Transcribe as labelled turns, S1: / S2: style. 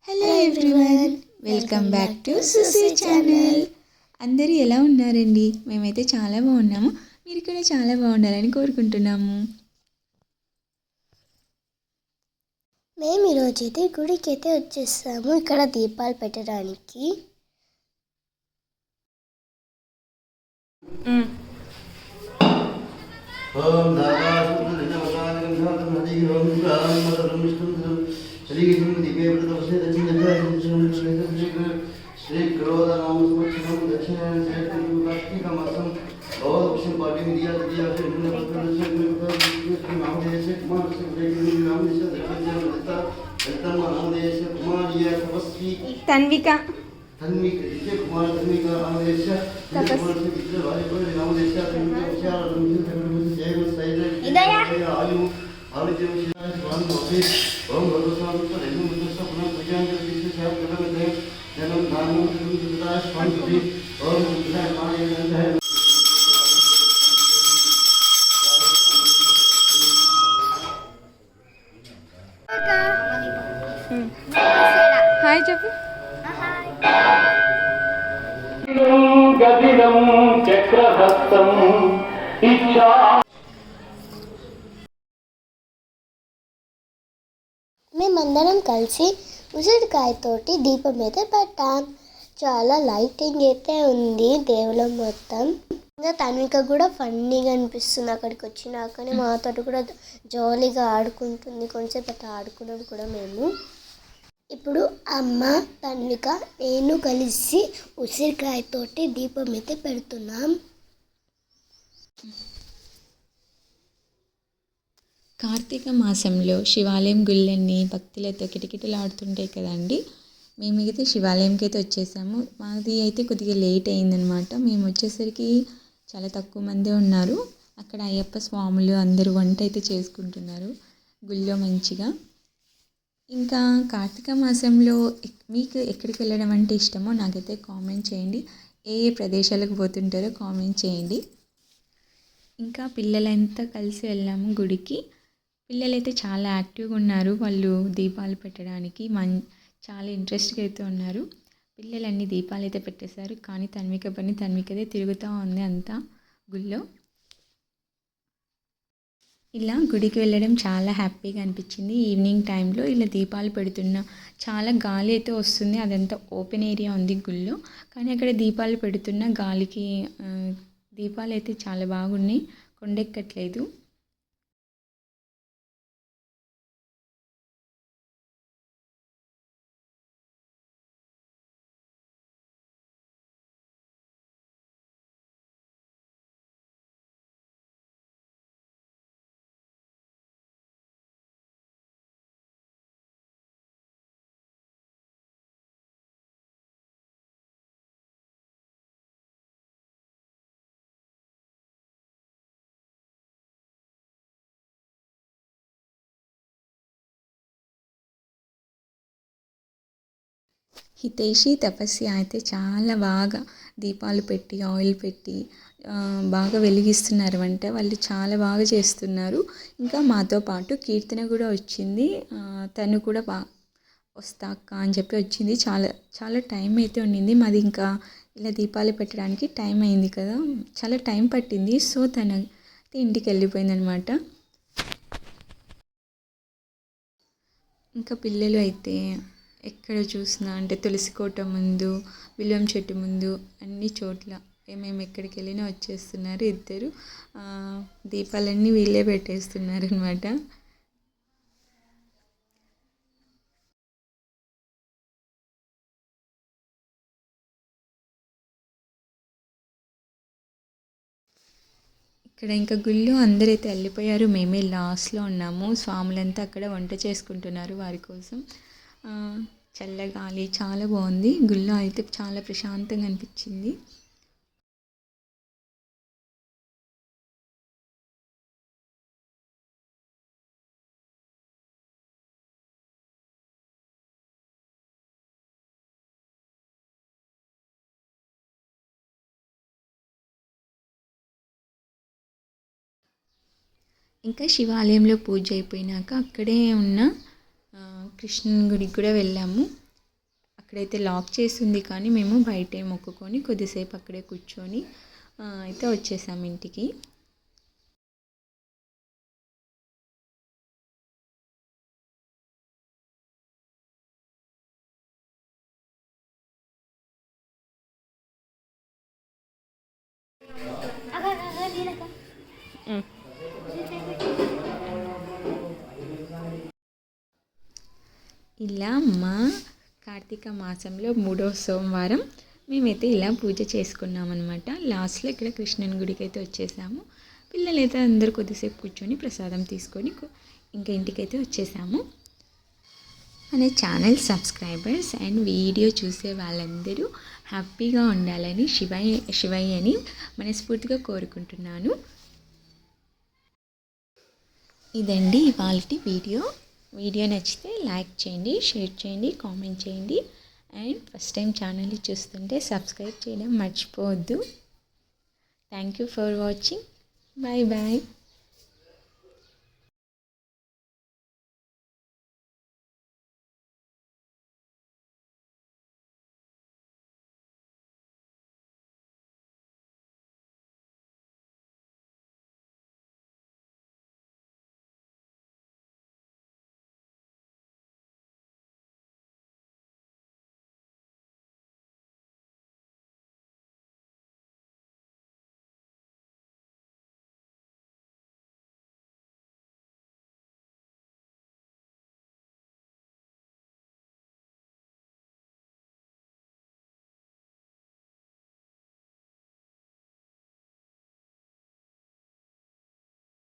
S1: Hello everyone, welcome back to Susi channel. అందరూ ఎలా ఉన్నారండి? మేమైతే చాలా బాగున్నాము. మీరు కూడా చాలా బాగుండాలని కోరుకుంటున్నాము.
S2: మేము ఈరోజు అయితే గుడికి అయితే వచ్చేసాము, ఇక్కడ దీపాలు పెట్టడానికి.
S1: తన్విక హాయ్ చెప్పు.
S2: మేమందరం కలిసి ఉసిరికాయతోటి దీపం అయితే పెట్టాం. చాలా లైటింగ్ అయితే ఉంది దేవులం మొత్తం. ఇంకా తన్విక కూడా ఫన్నీగా అనిపిస్తుంది అక్కడికి వచ్చినాకనే. మాతో కూడా జాలీగా ఆడుకుంటుంది. కొంచెంసేపు అయితే ఆడుకున్నాం కూడా మేము. ఇప్పుడు అమ్మ, తన్విక, నేను కలిసి ఉసిరికాయతోటి దీపం అయితే పెడుతున్నాం.
S1: కార్తీక మాసంలో శివాలయం గుళ్ళన్నీ భక్తులతో కిటకిటలాడుతుంటాయి కదండి. మేమైతే శివాలయంకి అయితే వచ్చేసాము. మాది అయితే కొద్దిగా లేట్ అయిందనమాట. మేము వచ్చేసరికి చాలా తక్కువ మందే ఉన్నారు. అక్కడ అయ్యప్ప స్వాములు అందరూ వంట అయితే చేసుకుంటున్నారు గుళ్ళో మంచిగా. ఇంకా కార్తీక మాసంలో మీకు ఎక్కడికి వెళ్ళడం అంటే ఇష్టమో నాకైతే కామెంట్ చేయండి. ఏ ఏ ప్రదేశాలకు పోతుంటారో కామెంట్ చేయండి. ఇంకా పిల్లలంతా కలిసి వెళ్ళాము గుడికి. పిల్లలైతే చాలా యాక్టివ్గా ఉన్నారు. వాళ్ళు దీపాలు పెట్టడానికి చాలా ఇంట్రెస్ట్గా అయితే ఉన్నారు. పిల్లలన్నీ దీపాలు అయితే పెట్టేశారు. కానీ తన్వికదే తిరుగుతూ ఉంది అంతా గుళ్ళో. ఇలా గుడికి వెళ్ళడం చాలా హ్యాపీగా అనిపించింది. ఈవినింగ్ టైంలో ఇలా దీపాలు పెడుతున్నా చాలా గాలి అయితే వస్తుంది. అదంతా ఓపెన్ ఏరియా ఉంది గుళ్ళో. కానీ అక్కడ దీపాలు పెడుతున్న గాలికి దీపాలు అయితే చాలా బాగున్నాయి. కొండెక్కట్లేదు. హితేషి, తపస్య అయితే చాలా బాగా దీపాలు పెట్టి ఆయిల్ పెట్టి బాగా వెలిగిస్తున్నారు వంట. వాళ్ళు చాలా బాగా చేస్తున్నారు. ఇంకా మాతో పాటు కీర్తన కూడా వచ్చింది. తను కూడా వస్తా అక్క అని చెప్పి వచ్చింది. చాలా చాలా టైం అయితే ఉండింది. మాది ఇంకా ఇలా దీపాలు పెట్టడానికి టైం అయింది కదా, చాలా టైం పట్టింది. సో తన ఇంటికి వెళ్ళిపోయింది అనమాట. ఇంకా పిల్లలు అయితే ఎక్కడ చూసినా అంటే తులసి కోట ముందు, విల్వం చెట్టు ముందు అన్ని చోట్ల మేము ఎక్కడికి వెళ్ళినా వచ్చేస్తున్నారు. ఇద్దరు దీపాలన్నీ వీళ్ళే పెట్టేస్తున్నారు అనమాట. ఇక్కడ ఇంకా గుళ్ళు అందరైతే వెళ్ళిపోయారు. మేమే లాస్ట్లో ఉన్నాము. స్వాములంతా అక్కడ వంట చేసుకుంటున్నారు వారి కోసం. చల్లగాలి చాలా బాగుంది. గుళ్ళో అయితే చాలా ప్రశాంతంగా అనిపించింది. ఇంకా శివాలయంలో పూజ అయిపోయినాక అక్కడే ఉన్న కృష్ణుని గుడికి కూడా వెళ్ళాము. అక్కడైతే లాక్ చేసింది, కానీ మేము బయటే మొక్కుకొని కొద్దిసేపు అక్కడే కూర్చొని అయితే వచ్చేసాము ఇంటికి. ఇలా మా కార్తీక మాసంలో 3వ సోమవారం మేమైతే ఇలా పూజ చేసుకున్నాం అనమాట. లాస్ట్లో ఇక్కడ కృష్ణుని గుడికి అయితే వచ్చేసాము. పిల్లలైతే అందరూ కొద్దిసేపు కూర్చొని ప్రసాదం తీసుకొని ఇంకా ఇంటికైతే వచ్చేసాము. మన ఛానల్ సబ్స్క్రైబర్స్ అండ్ వీడియో చూసే వాళ్ళందరూ హ్యాపీగా ఉండాలని శివయ్యని మనస్ఫూర్తిగా కోరుకుంటున్నాను. ఇదండి ఇవాల్టి వీడియో నచ్చితే లైక్ చేయండి, షేర్ చేయండి, కామెంట్ చేయండి. అండ్ ఫస్ట్ టైం ఛానల్ని చూస్తుంటే సబ్స్క్రైబ్ చేయడం మర్చిపోవద్దు. Thank you for watching. Bye bye.